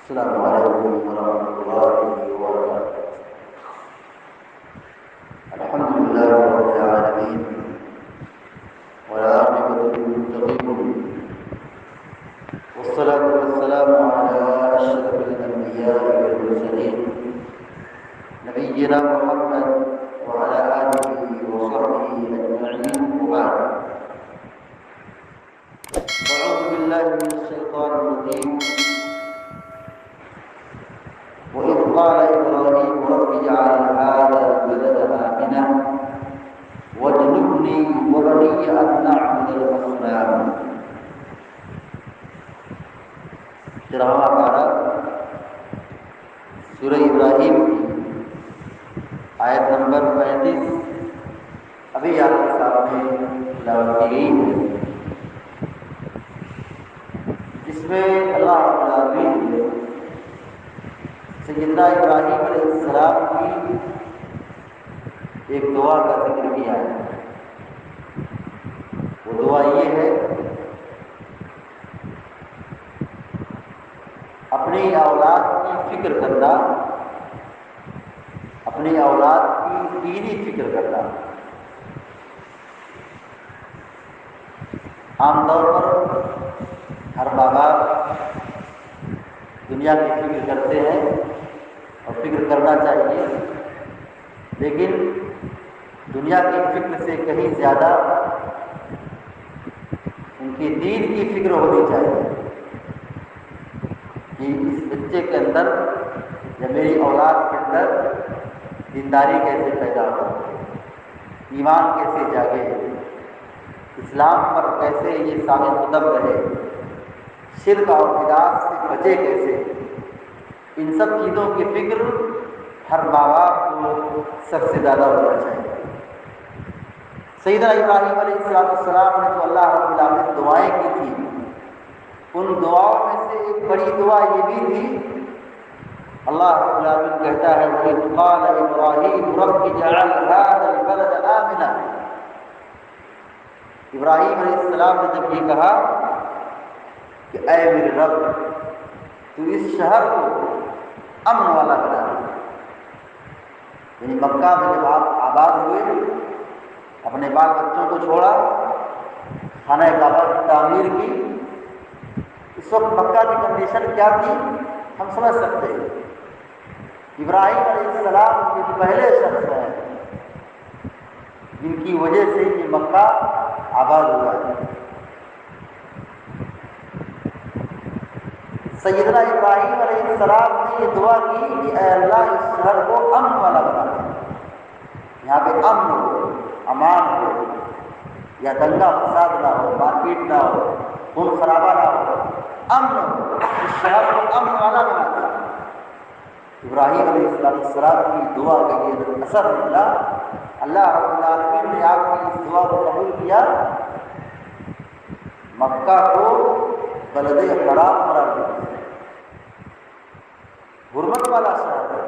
السلام علیکم ورحمۃ اللہ وبرکاتہ۔ الحمد للہ رب العالمین والعاقبۃ للمتقین والصلاة والسلام علی اشرف الانبیاء والمرسلین نبینا محمد وعلی آلہ وصحبہ اجمعین وبعد۔ اعوذ باللہ من الشیطان الرجیم۔ وَإِذْ قَالَ إِبْرَاهِيمُ رَبِّ اجْعَلْ هَٰذَا الْبَلَدَ آمِنًا وَاجْنُبْنِي وَبَنِيَّ أَن نَّعْبُدَ الْأَصْنَامَ۔ 13واں پارہ سورہ ابراہیم کی آیت نمبر 35 ابھی آپ کے سامنے تلاوت کی گئی ہے، جس میں اللہ رب العالمین نے سیدنا ابراہیم علیہ السلام کی ایک دعا کا ذکر کیا ہے۔ وہ دعا یہ ہے: اپنی اولاد کی فکر کرنا، اپنی اولاد کی دینی فکر کرنا۔ عام طور پر ہر ماں باپ دنیا کی فکر کرتے ہیں اور فکر کرنا چاہیے، لیکن دنیا کی فکر سے کہیں زیادہ ان کی دین کی فکر ہونی چاہیے کہ اس بچے کے اندر یا میری اولاد کے اندر دینداری کیسے پیدا ہو، ایمان کیسے جاگے، اسلام پر کیسے یہ ثابت قدم رہے، شرک اور بدعت سے بچے کیسے۔ ان سب چیزوں کی فکر ہر ماں باپ کو سب سے زیادہ ہونا چاہیے۔ سیدنا ابراہیم علیہ السلام نے جو اللہ رب العالمین دعائیں کی تھی، ان دعاؤں میں سے ایک بڑی دعا یہ بھی تھی، اللہ رب العالمین کہتا ہے وَإِذْ قَالَ إِبْرَاهِيمُ رَبِّ اجْعَلْ هَٰذَا الْبَلَدَ آمِنًا۔ ابراہیم علیہ السلام نے جب یہ کہا کہ اے میرے رب، تو اس شہر کو امن والا بنا دے، یعنی مکہ میں جب آپ آباد ہوئے، اپنے بال بچوں کو چھوڑا، خانہ کعبہ کی تعمیر کی، اس وقت مکہ کی کنڈیشن کیا تھی ہم سمجھ سکتے ہیں۔ ابراہیم علیہ السلام یہ پہلے شخص ہیں جن کی وجہ سے یہ مکہ آباد ہوا ہے۔ سیدنا ابراہیم علیہ السلام نے یہ دعا کی کہ اے اللہ اس شہر کو امن والا بنا دے، یہاں پہ امن ہو، امان ہو، یا دنگا فساد نہ ہو، مار پیٹ نہ ہو، خون خرابہ نہ ہو، امن ہو، اس شہر کو امن والا بنا دے۔ ابراہیم علیہ السلام کی دعا کا یہ اثر نکلا، اللہ رب العالمین نے آپ کی اس دعا کو قبول کیا، مکہ کو بلد حرام قرار دیا، حرمت والا شہر ہے،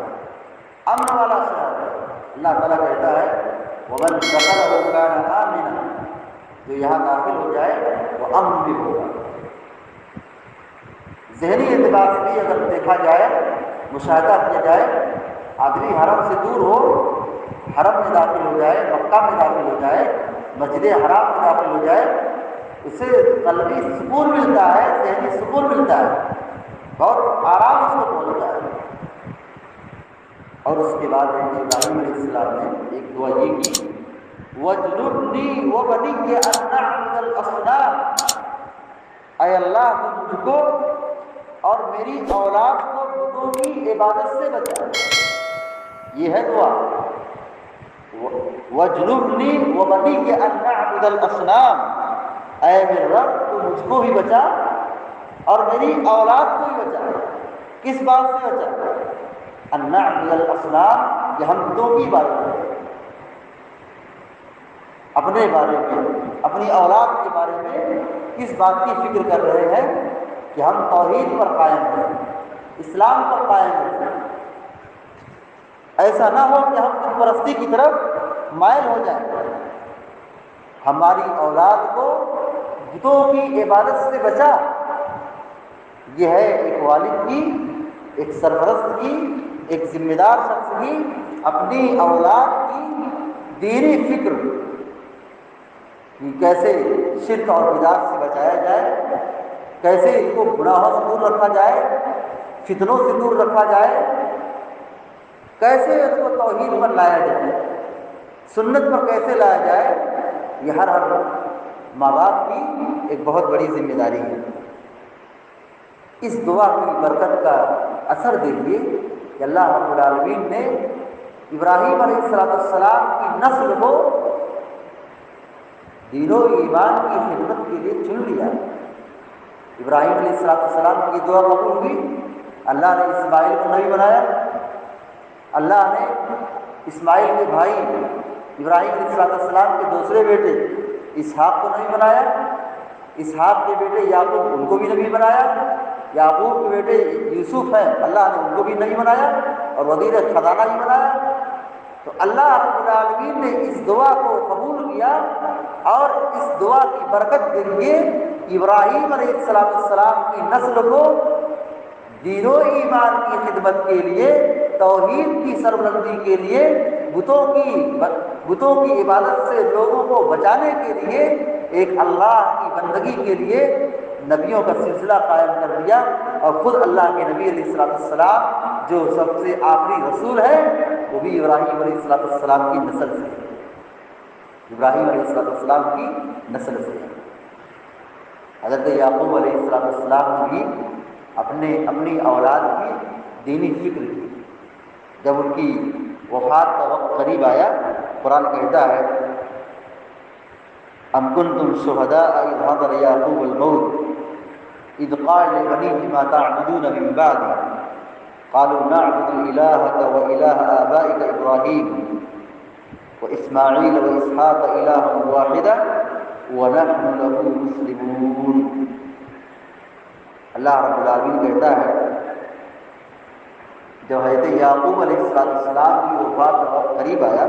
امن والا شہر ہے۔ اللہ تعالیٰ کہتا ہے وَمَنْ دَخَلَهُ كَانَ آمِنًا، جو یہاں داخل ہو جائے وہ امن بھی ہوگا۔ ذہنی اعتبار سے بھی اگر دیکھا جائے، مشاہدہ کیا جائے، آدمی حرم سے دور ہو، حرم میں داخل ہو جائے، مکہ میں داخل ہو جائے، مسجد حرام میں داخل ہو جائے، اسے قلبی سکون ملتا ہے، ذہنی سکون ملتا ہے، بہت آرام اس کو پہنچتا ہے۔ اور اس کے بعد ابراہیم علیہ السلام نے ایک دعا یہ کی وَاجْنُبْنِي وَبَنِيَّ أَن نَّعْبُدَ الْأَصْنَامَ، اے اللہ تو مجھ کو اور میری اولاد کو بتوں کی عبادت سے بچا۔ یہ ہے دعا، وَاجْنُبْنِي وَبَنِيَّ أَن نَّعْبُدَ الْأَصْنَامَ، اے میرے رب تو مجھ کو بھی بچا اور میری اولاد کو بھی بچا۔ کس بات سے بچا؟ ان نعبد الاصنام، کہ ہم بتوں کی عبادت کریں۔ اپنے بارے میں، اپنی اولاد کے بارے میں کس بات کی فکر کر رہے ہیں کہ ہم توحید پر قائم رہیں، اسلام پر قائم رہیں۔ ایسا نہ ہو کہ ہم بت پرستی کی طرف مائل ہو جائیں، ہماری اولاد کو بتوں کی عبادت سے بچا۔ یہ ہے ایک والد کی ایک سرپرست کی، ایک ذمہ دار شخص کی اپنی اولاد کی دینی فکر کہ کیسے شرک اور بدعت سے بچایا جائے، کیسے ان کو گناہوں سے دور رکھا جائے، فتنوں سے دور رکھا جائے، کیسے اس کو توحید پر لایا جائے، سنت پر کیسے لایا جائے، یہ ہر ماں باپ کی ایک بہت بڑی ذمہ داری ہے۔ اس دعا کی برکت کا اثر دیکھیے کہ اللہ رب العالمین نے ابراہیم علیہ السلام کی نسل کو دین و ایمان کی خدمت کے لیے چن لیا۔ ابراہیم علیہ السلام کی دعا قبول ہوئی، اللہ نے اسماعیل کو نبی بنایا، اللہ نے اسماعیل کے بھائی ابراہیم علیہ السلام کے دوسرے بیٹے اسحاق کو نبی بنایا، اسحاق کے بیٹے یعقوب ان کو بھی نبی بنایا، یعقوب کے بیٹے یوسف ہیں اللہ نے ان کو بھی نبی بنایا اور وزیر خزانہ بھی بنایا۔ تو اللہ رب العالمین نے اس دعا کو قبول کیا اور اس دعا کی برکت کے لیے ابراہیم علیہ السلام کی نسل کو دین و ایمان کی خدمت کے لیے، توحید کی سربلندی کے لیے، بتوں کی عبادت سے لوگوں کو بچانے کے لیے، ایک اللہ کی بندگی کے لیے نبیوں کا سلسلہ قائم کر دیا۔ اور خود اللہ کے نبی علیہ السلام جو سب سے آخری رسول ہے وہ بھی ابراہیم علیہ السلام کی نسل سے ہے، ابراہیم علیہ السلام کی نسل سے ہے۔ حضرت یعقوب علیہ السلام نے بھی اپنی اولاد کی دینی فکر کی۔ جب ان کی وفات کا وقت قریب آیا، قرآن کہتا ہے ام کنتم شہداء اذ حضر یعقوب الموت اذ قال لبنیہ ما تعبدون من بعدی قالوا نعبد الہک وإلہ آبائک ابراہیم واسماعیل واسحاق الہا واحدا ونحن له مسلمون۔ اللہ رب العالمین کہتا ہے جب حضرت یعقوب علیہ السلام کی وفات کا وقت قریب آیا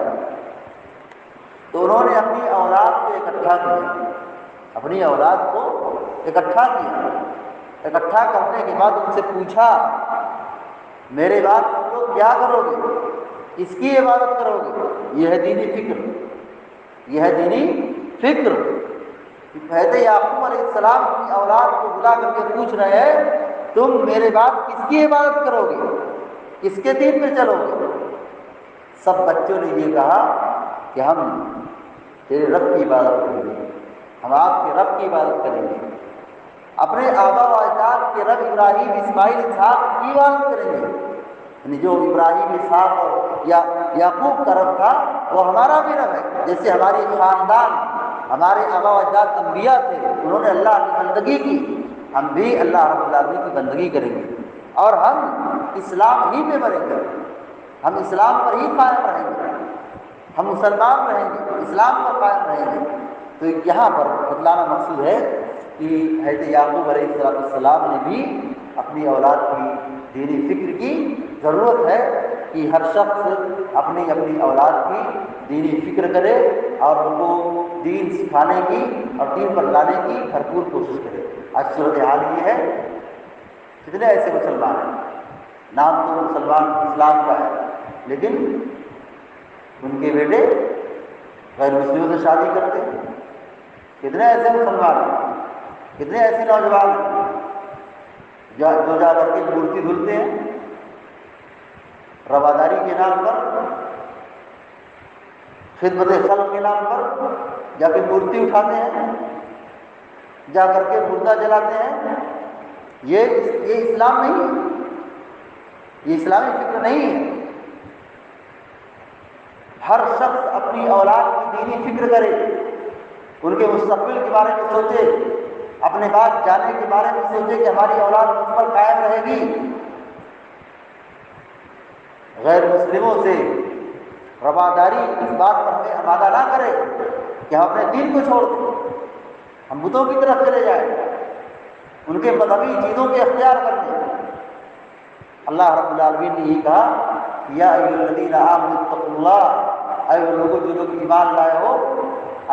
تو انہوں نے اپنی اولاد کو اکٹھا کیا، اپنی اولاد کو اکٹھا کیا، اکٹھا کرنے کے بعد ان سے پوچھا میرے بعد تم لوگ کیا کرو گے، کس کی عبادت کرو گے؟ یہ ہے دینی فکر، یہ ہے دینی فکر۔ حضرت یعقوب علیہ السلام کی اولاد کو بلا کر کے پوچھ رہے ہیں تم میرے بعد کس کی عبادت کرو گے، کس کے دین پہ چلو گے؟ سب بچوں نے یہ کہا کہ ہم تیرے رب کی عبادت کریں گے، ہم آپ کے رب کی عبادت کریں گے، اپنے آبا و اجداد کے رب ابراہیم اسماعیل اسحاق کی عبادت کریں گے۔ یعنی جو ابراہیم اسحاق اور یعقوب کا رب تھا وہ ہمارا بھی رب ہے، جیسے ہماری خاندان ہمارے آبا و اجداد انبیاء تھے، انہوں نے اللہ کی بندگی کی، ہم بھی اللہ رب العالمین کی بندگی کریں گے اور ہم اسلام ہی پہ مریں گے، ہم اسلام پر ہی قائم رہیں گے، ہم مسلمان رہیں گے، اسلام پر قائم رہیں گے۔ تو یہاں پر بتلانا مقصود ہے کہ حضرت یعقوب علیہ السلام نے بھی اپنی اولاد کی دینی فکر کی۔ ضرورت ہے کہ ہر شخص اپنی اولاد کی دینی فکر کرے اور ان کو دین سکھانے کی اور دین پر لانے کی بھرپور کوشش کرے۔ آج صورتحال یہ ہے کتنے ایسے مسلمان ہیں، نام تو مسلمان اسلام کا ہے لیکن ان کے بیٹے غیر مسلموں سے شادی کرتے ہیں۔ کتنے ایسے مسلمان ہیں، کتنے ایسے نوجوان ہیں جو جا کر کے مورتی دھلتے ہیں، رواداری کے نام پر، خدمت خلق کے نام پر جا کے مورتی اٹھاتے ہیں، جا کر کے مردہ جلاتے ہیں۔ یہ اسلام نہیں ہے، یہ اسلامی فکر نہیں ہے۔ ہر شخص اپنی اولاد کی دینی فکر کرے، ان کے مستقبل کے بارے میں سوچے، اپنے بعد جانے کے بارے میں سوچے کہ ہماری اولاد مجھ پر قائم رہے گی، غیر مسلموں سے رواداری اس بات پر ہمیں آمادہ نہ کرے کہ ہم اپنے دین کو چھوڑ دیں، ہم بتوں کی طرف چلے جائیں، ان کے مذہبی چیزوں کے اختیار کر دیں۔ اللہ رب العالمین نے یہ کہا یا ایھا الذین آمنوا اتقوا اللہ، اے وہ لوگوں جو لوگ ایمان لائے ہو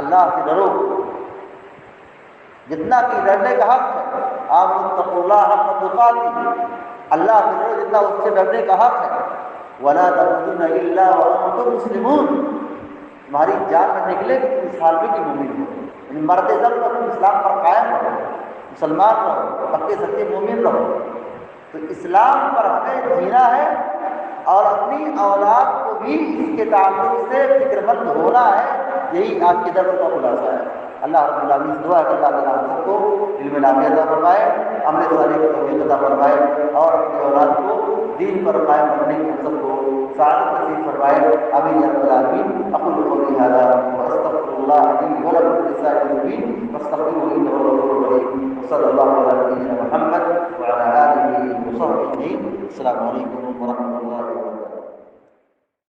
اللہ سے ڈرو، جتنا کہ ڈرنے کا حق ہے۔ آمنوا اتقوا اللہ حق تقاتہ، اللہ سے ڈرو جتنا اس سے ڈرنے کا حق ہے۔ وَلَا تَمُوتُنَّ إِلَّا وَأَنتُم مُّسْلِمُونَ، تمہاری جان نہ نکلے کہ تم اس حال میں کہ مومن ہو، یعنی مرتے دم تک تم اسلام پر قائم رہو، مسلمان رہو، پکے سچے مومن رہو۔ تو اسلام پر ہمیں جینا ہے اور اپنی اولاد کو بھی اس کے تعلق سے فکر مند ہونا ہے، یہی آج کے درس کا خلاصہ ہے۔ اللہ رب العالمین سے دعا ہے کہ اللہ تعالیٰ ہم سب کو علم نافع عطا فرمائے، عمل صالح کی توفیق عطا فرمائے اور اپنی اولاد کو دین پر قائم رکھنے کی ہم سب کو سعادت نصیب فرمائے، آمین یا رب العالمین۔ اقول قولی ھذا واستغفر اللہ لي ولکم ولسائر المسلمین۔